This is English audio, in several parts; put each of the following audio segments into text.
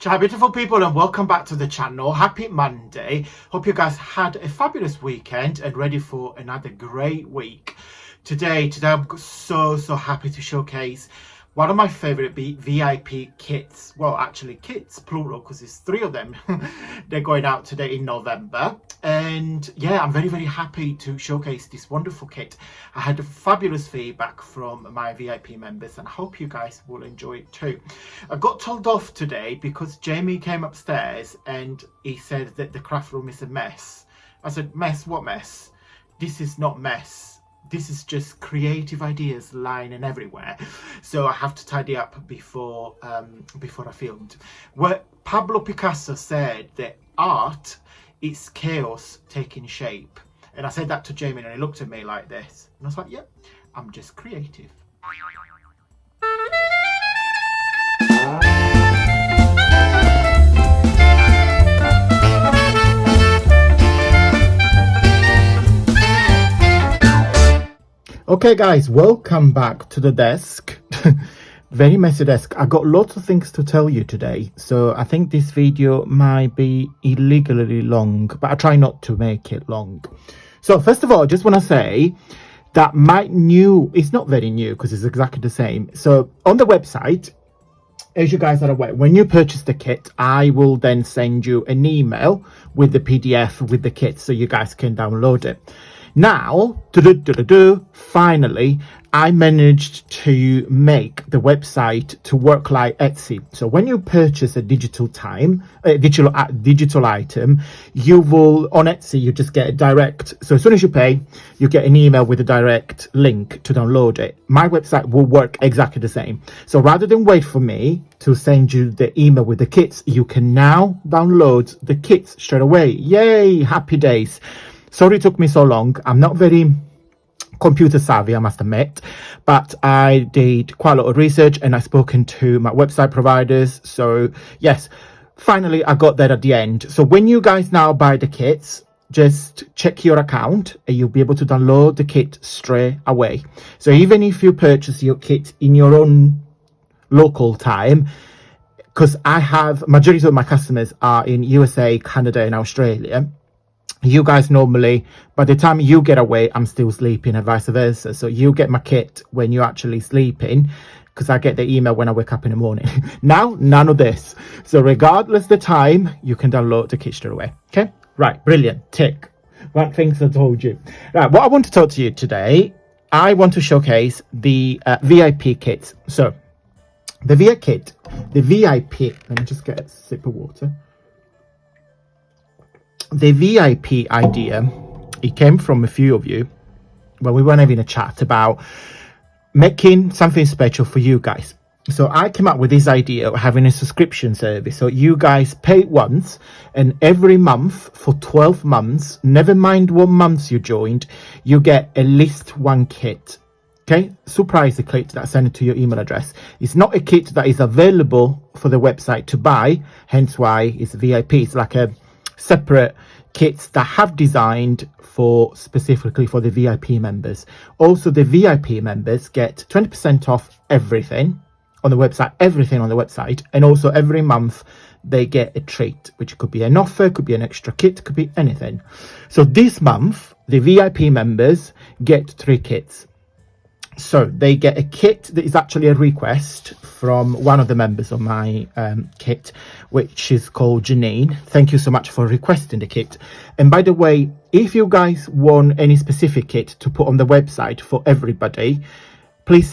Ciao beautiful people and welcome back to the channel. Happy Monday. Hope you guys had a fabulous weekend and ready for another great week. Today I'm so happy to showcase one of my favorite VIP kits. Well, actually kits plural, because there's 3 of them. They're going out today in November, and yeah, I'm very happy to showcase this wonderful kit. I had fabulous feedback from my VIP members and I hope you guys will enjoy it too. I got told off today because Jamie came upstairs and he said that the craft room is a mess. I said, mess? What mess? This is not mess. This is just creative ideas lying everywhere, so I have to tidy up before I filmed. Where Pablo Picasso said that art is chaos taking shape, and I said that to Jamie and he looked at me like this and I was like, yep, I'm just creative. Okay guys, welcome back to the desk. Very messy desk. I got lots of things to tell you today, so I think this video might be illegally long, but I try not to make it long. So first of all, I just want to say that my new, it's not very new because it's exactly the same. So on the website, as you guys are aware, when you purchase the kit, I will then send you an email with the PDF with the kit so you guys can download it. Now, finally, I managed to make the website to work like Etsy. So when you purchase a digital item, you will, on Etsy, you just get a direct. So as soon as you pay, you get an email with a direct link to download it. My website will work exactly the same. So rather than wait for me to send you the email with the kits, you can now download the kits straight away. Yay, happy days. Sorry it took me so long. I'm not very computer savvy, I must admit, but I did quite a lot of research and I've spoken to my website providers. So yes, finally I got there at the end. So when you guys now buy the kits, just check your account and you'll be able to download the kit straight away. So even if you purchase your kit in your own local time, because I have majority of my customers are in USA, Canada and Australia. You guys normally, by the time you get away, I'm still sleeping and vice versa. So you get my kit when you're actually sleeping, because I get the email when I wake up in the morning. Now, none of this. So regardless the time, you can download the kit straight away. Okay, right, brilliant, tick. One thing I told you. Right, what I want to talk to you today, I want to showcase the VIP kits. So the VIP, let me just get a sip of water. The VIP idea, it came from a few of you when we were having a chat about making something special for you guys. So I came up with this idea of having a subscription service. So you guys pay once, and every month for 12 months, never mind what months you joined, you get at least one kit. Okay, surprise, the kit that I send it to your email address. It's not a kit that is available for the website to buy, hence why it's VIP. It's like a separate kits that have designed for specifically for the VIP members. Also, the VIP members get 20% off everything on the website, and also every month they get a treat, which could be an offer, could be an extra kit, could be anything. So this month the VIP members get 3 kits. So they get a kit that is actually a request from one of the members of my kit, which is called Janine. Thank you so much for requesting the kit. And by the way, if you guys want any specific kit to put on the website for everybody, please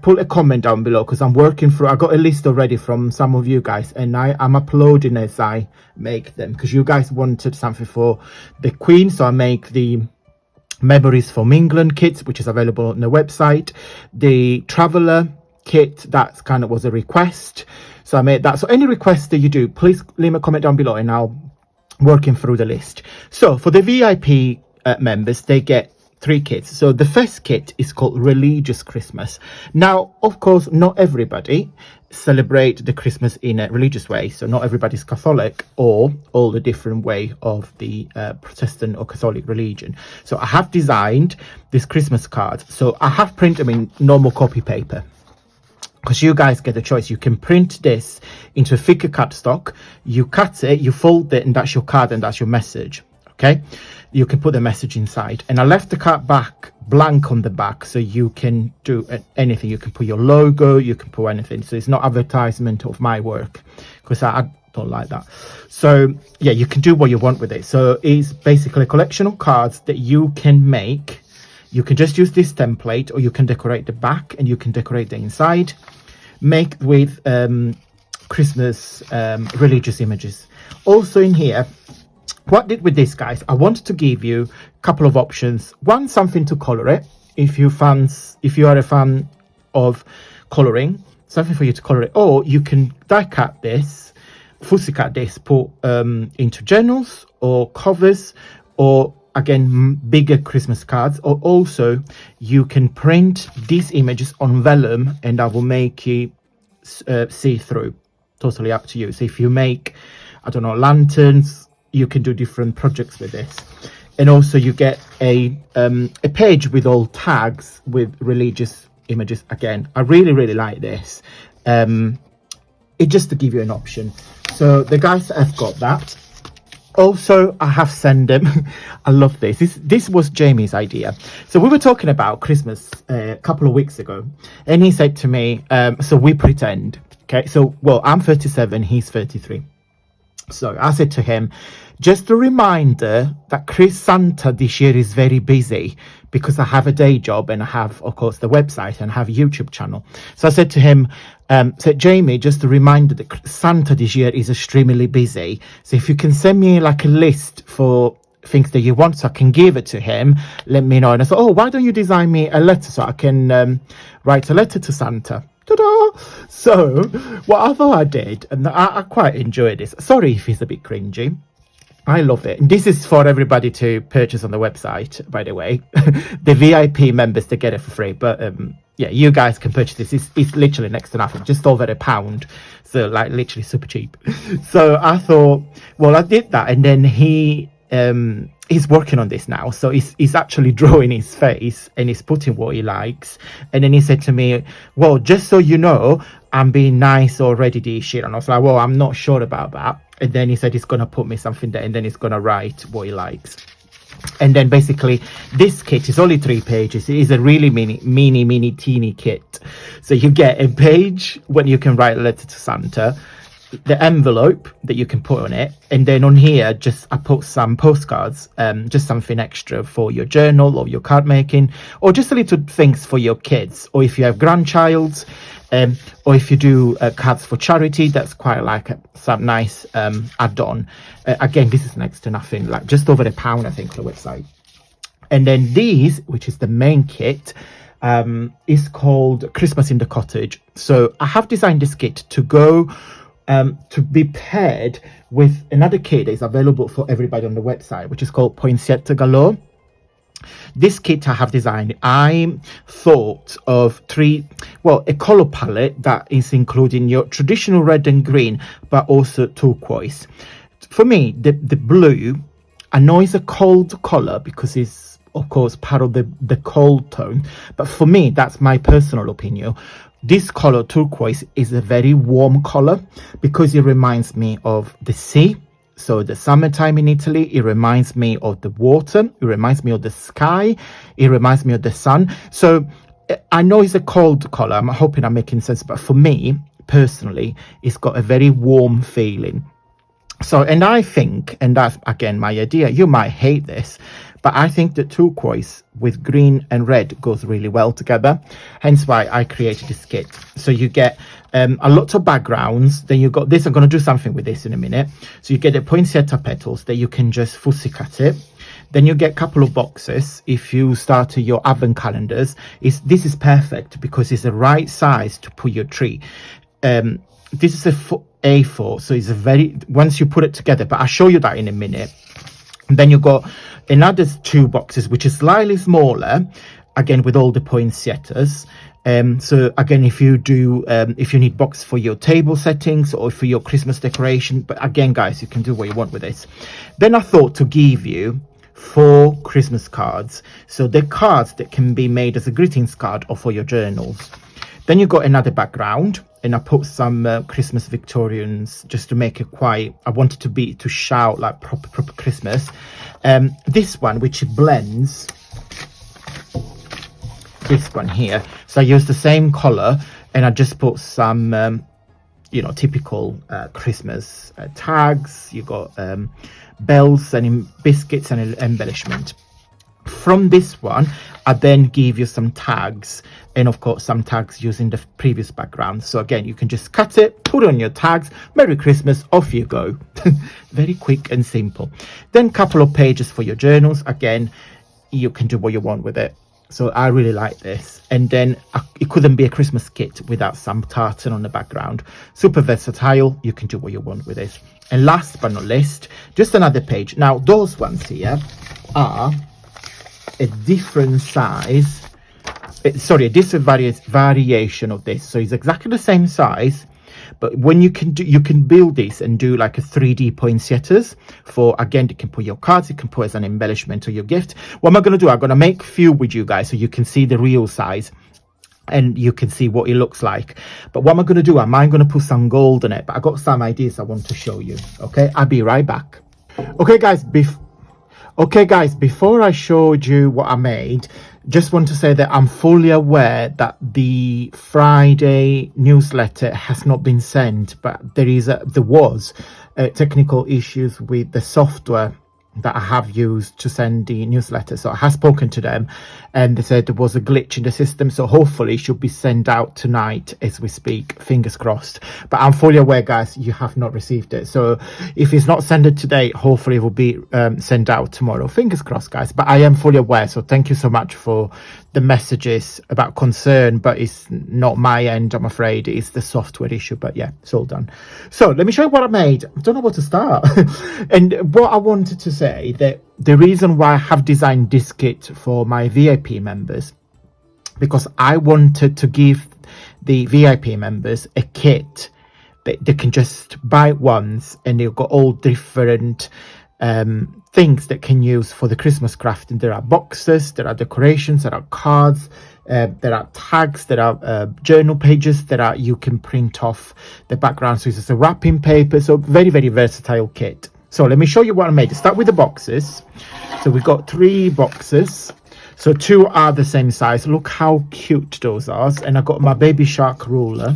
put a comment down below, because I'm working through, I got a list already from some of you guys and I'm uploading as I make them, because you guys wanted something for the Queen. So I make the Memories from England kits, which is available on the website. The Traveller kit, that's kind of was a request, so I made that. So any requests that you do, please leave a comment down below and I'll working through the list. So for the VIP members, they get 3 kits. So the first kit is called Religious Christmas. Now, of course, not everybody celebrate the Christmas in a religious way. So not everybody's Catholic or all the different way of the Protestant or Catholic religion. So I have designed this Christmas card. So I have printed them in normal copy paper. because you guys get the choice. You can print this into a thicker cardstock, you cut it, you fold it, and that's your card and that's your message. Okay, you can put the message inside. And I left the card back blank on the back, so you can do anything. You can put your logo, you can put anything, so it's not advertisement of my work, because I don't like that. So yeah, you can do what you want with it. So it's basically a collection of cards that you can make. You can just use this template, or you can decorate the back and you can decorate the inside, make with Christmas religious images. Also in here, what I did with this, guys, I wanted to give you a couple of options. One, something to color it. If you are a fan of coloring, something for you to color it. Or you can die cut this, fussy cut this, put into journals or covers, or again bigger Christmas cards. Or also you can print these images on vellum and I will make it see through. Totally up to you. So if you make, I don't know, lanterns, you can do different projects with this. And also you get a page with all tags with religious images. Again, I really like this. It just to give you an option. So the guys have got that. Also, I have sent them. I love this. This was Jamie's idea. So we were talking about Christmas a couple of weeks ago, and he said to me, so we pretend. Okay, so well, I'm 37, he's 33. So I said to him, just a reminder that Santa this year is very busy, because I have a day job and I have, of course, the website and I have a YouTube channel. So I said to him, said Jamie, just a reminder that Santa this year is extremely busy. So if you can send me like a list for things that you want so I can give it to him, let me know. And I said, oh, why don't you design me a letter so I can write a letter to Santa? Ta-da! So what I thought I did, and I quite enjoyed this. Sorry if it's a bit cringy. I love it. And this is for everybody to purchase on the website, by the way. The VIP members, they get it for free. But yeah, you guys can purchase this. It's literally next to nothing, just over £1. So like literally super cheap. So I thought, well, I did that. And then he's working on this now. So he's actually drawing his face and he's putting what he likes. And then he said to me, well, just so you know, I'm being nice already this year. And I was like, well, I'm not sure about that. And then he said he's going to put me something there and then he's going to write what he likes. And then basically this kit is only 3 pages. It is a really mini teeny kit. So you get a page when you can write a letter to Santa, the envelope that you can put on it, and then on here just I put some postcards, just something extra for your journal or your card making, or just a little things for your kids, or if you have grandchilds, or if you do cards for charity, that's quite like some nice add-on. Again, this is next to nothing, like just over £1, I think, on the website. And then these, which is the main kit, is called Christmas in the Cottage. So I have designed this kit to go to be paired with another kit that is available for everybody on the website, which is called Poinsettia Galore. This kit I have designed, I thought of a color palette that is including your traditional red and green, but also turquoise. For me, the blue, I know it's a cold color because it's of course part of the cold tone, but for me, that's my personal opinion. This color turquoise is a very warm color because it reminds me of the sea. So the summertime in Italy, it reminds me of the water, it reminds me of the sky, it reminds me of the sun. So I know it's a cold color, I'm hoping I'm making sense, but for me personally, it's got a very warm feeling. So, and I think, and that's again my idea, you might hate this, but I think that turquoise with green and red goes really well together. Hence why I created this kit. So you get a lot of backgrounds. Then you got this. I'm going to do something with this in a minute. So you get the poinsettia petals that you can just fussy cut it. Then you get a couple of boxes. If you start your advent calendars, this is perfect because it's the right size to put your tree. This is a A4, so it's a very, once you put it together, but I'll show you that in a minute. And then you got another 2 boxes, which is slightly smaller, again with all the poinsettias. So again, if you do, if you need box for your table settings or for your Christmas decoration, but again, guys, you can do what you want with this. Then I thought to give you 4 Christmas cards. So they're cards that can be made as a greetings card or for your journals. Then you got another background, and I put some Christmas Victorians just to make it quite, I wanted to shout like proper Christmas. This one, which blends this one here, so I used the same color, and I just put some you know, typical Christmas tags. You got bells and biscuits and embellishment. From this one, I then give you some tags, and of course some tags using the previous background. So again, you can just cut it, put on your tags, Merry Christmas, off you go. Very quick and simple. Then couple of pages for your journals. Again, you can do what you want with it. So I really like this. And then it couldn't be a Christmas kit without some tartan on the background. Super versatile. You can do what you want with this. And last but not least, just another page. Now those ones here are a different size, sorry, a different variation of this. So it's exactly the same size, but when you can build this and do like a 3D poinsettias for, again, you can put your cards, you can put as an embellishment or your gift. What am I going to do? I'm going to make few with you guys so you can see the real size and you can see what it looks like. But what am I going to do? I'm going to put some gold on it, but I got some ideas I want to show you. Okay, I'll be right back. Okay guys, before I showed you what I made, just want to say that I'm fully aware that the Friday newsletter has not been sent, but there was technical issues with the software that I have used to send the newsletter. So I have spoken to them and they said there was a glitch in the system, so hopefully it should be sent out tonight as we speak, fingers crossed. But I'm fully aware, guys, you have not received it, so if it's not sent today, hopefully it will be sent out tomorrow, fingers crossed, guys. But I am fully aware, so thank you so much for the messages about concern, but it's not my end, I'm afraid. It's the software issue, but yeah, it's all done. So let me show you what I made. I don't know where to start. And what I wanted to say, that the reason why I have designed this kit for my VIP members, because I wanted to give the VIP members a kit that they can just buy once, and they've got all different things that can use for the Christmas crafting. There are boxes, there are decorations, there are cards, there are tags, there are journal pages, there are, you can print off the background, so it's a wrapping paper. So very versatile kit. So let me show you what I made. Start with the boxes. So we've got 3 boxes, so 2 are the same size. Look how cute those are. And I got my baby shark ruler.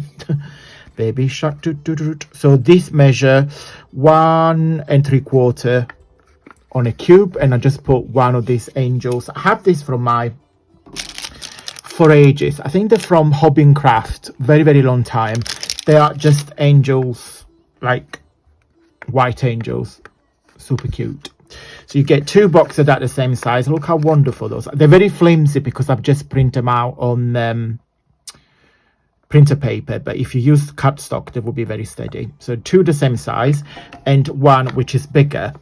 Baby shark. So this measure 1 3/4 on a cube, and I just put one of these angels. I have this from for ages. I think they're from Hobby and Craft, very long time. They are just angels, like white angels, super cute. So you get 2 boxes that are the same size. Look how wonderful those are. They're very flimsy because I've just printed them out on printer paper, but if you use cardstock, they will be very steady. So 2 the same size, and 1 which is bigger,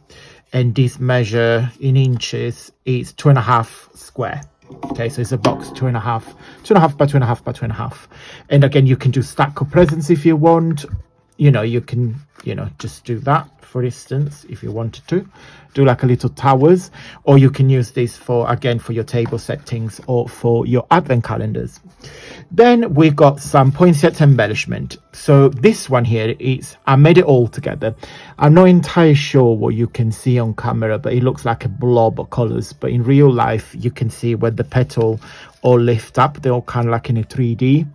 and this measure in inches is 2.5 square. Okay, so it's a box 2.5 by 2.5 by 2.5. And again, you can do stack of presents if you want. You know, you can, you know, just do that, for instance, if you wanted to do like a little towers, or you can use this for, again, for your table settings or for your advent calendars. Then we got some poinsettia embellishment. So this one here is, I made it all together. I'm not entirely sure what you can see on camera, but it looks like a blob of colors, but in real life you can see where the petal all lift up. They're all kind of like in a 3D.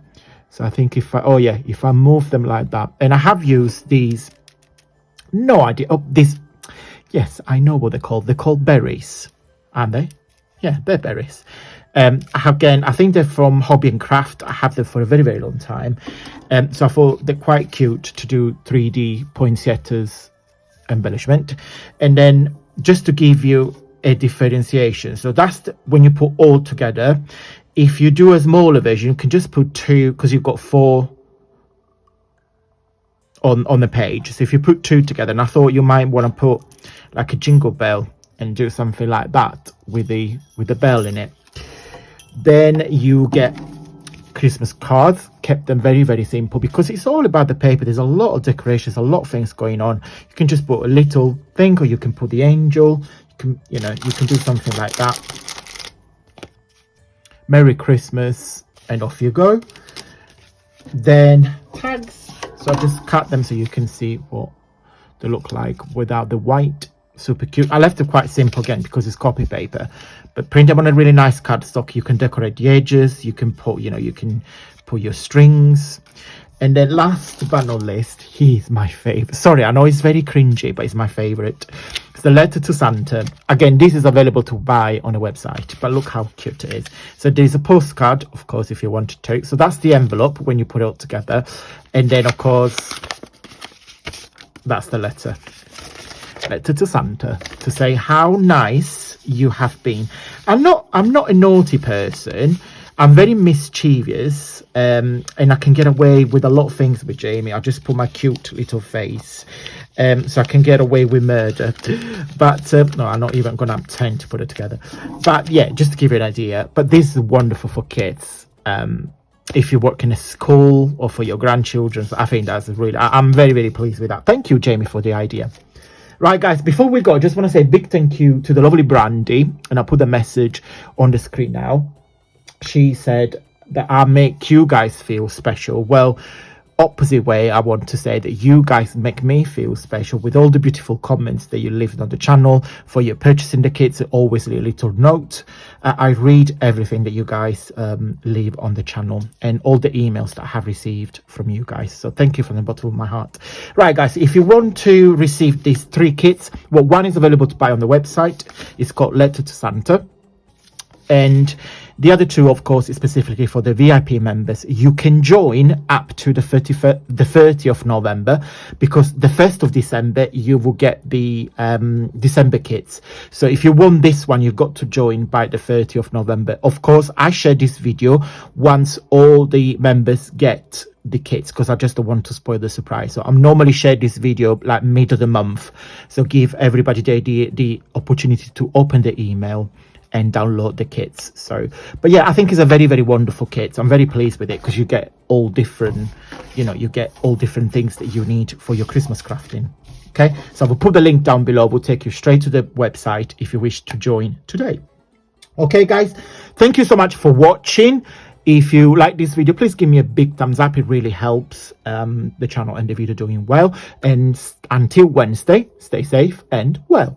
So I think if I move them like that, and I have used these, no idea, oh, this, yes, I know what they're called. They're called berries, aren't they? Yeah, they're berries. Again, I think they're from Hobby and Craft. I have them for a very long time. So I thought they're quite cute to do 3D poinsettias embellishment. And then just to give you a differentiation, so that's when you put all together. If you do a smaller version, you can just put 2, because you've got 4 on the page. So if you put 2 together, and I thought you might want to put like a jingle bell and do something like that with the bell in it. Then you get Christmas cards. Kept them very simple because it's all about the paper. There's a lot of decorations, a lot of things going on. You can just put a little thing, or you can put the angel. You can, you know, you can do something like that. Merry Christmas, and off you go. Then tags, so I just cut them so you can see what they look like without the white. Super cute. I left it quite simple again because it's copy paper, but print them on a really nice cardstock. You can decorate the edges, you can put, you can put your strings. And then last but not least, he's my favorite. Sorry, I know it's very cringy, but it's my favorite. It's the letter to Santa. Again, this is available to buy on the website, but look how cute it is. So there's a postcard, of course, if you want to. So that's the envelope when you put it all together. And then, of course, that's the letter to Santa to say how nice you have been. I'm not a naughty person. I'm very mischievous, and I can get away with a lot of things with Jamie. I just put my cute little face, so I can get away with murder. But no, I'm not even gonna attempt to put it together. But yeah, just to give you an idea. But this is wonderful for kids. If you work in a school or for your grandchildren, so I think that's really. I'm very, very pleased with that. Thank you, Jamie, for the idea. Right, guys, before we go, I just want to say a big thank you to the lovely Brandy, and I'll put the message on the screen now. She said that I make you guys feel special. Well, opposite way, I want to say that you guys make me feel special with all the beautiful comments that you leave on the channel. For your purchasing the kits, always leave a little note. I read everything that you guys leave on the channel and all the emails that I have received from you guys. So thank you from the bottom of my heart. Right, guys, if you want to receive these 3 kits, well, one is available to buy on the website. It's called Letter to Santa. And the other 2, of course, is specifically for the VIP members. You can join up to the 30th of November, because the 1st of December, you will get the December kits. So if you want this one, you've got to join by the 30th of November. Of course, I share this video once all the members get the kits, because I just don't want to spoil the surprise. So I'm normally share this video like mid of the month. So give everybody the opportunity to open the email and download the kits. So, but yeah, I think it's a very, very wonderful kit. I'm very pleased with it because you get all different, you get all different things that you need for your Christmas crafting. Okay, so I will put the link down below. We'll take you straight to the website if you wish to join today. Okay, guys, thank you so much for watching. If you like this video, please give me a big thumbs up. It really helps the channel and the video doing well. And until Wednesday, stay safe and well.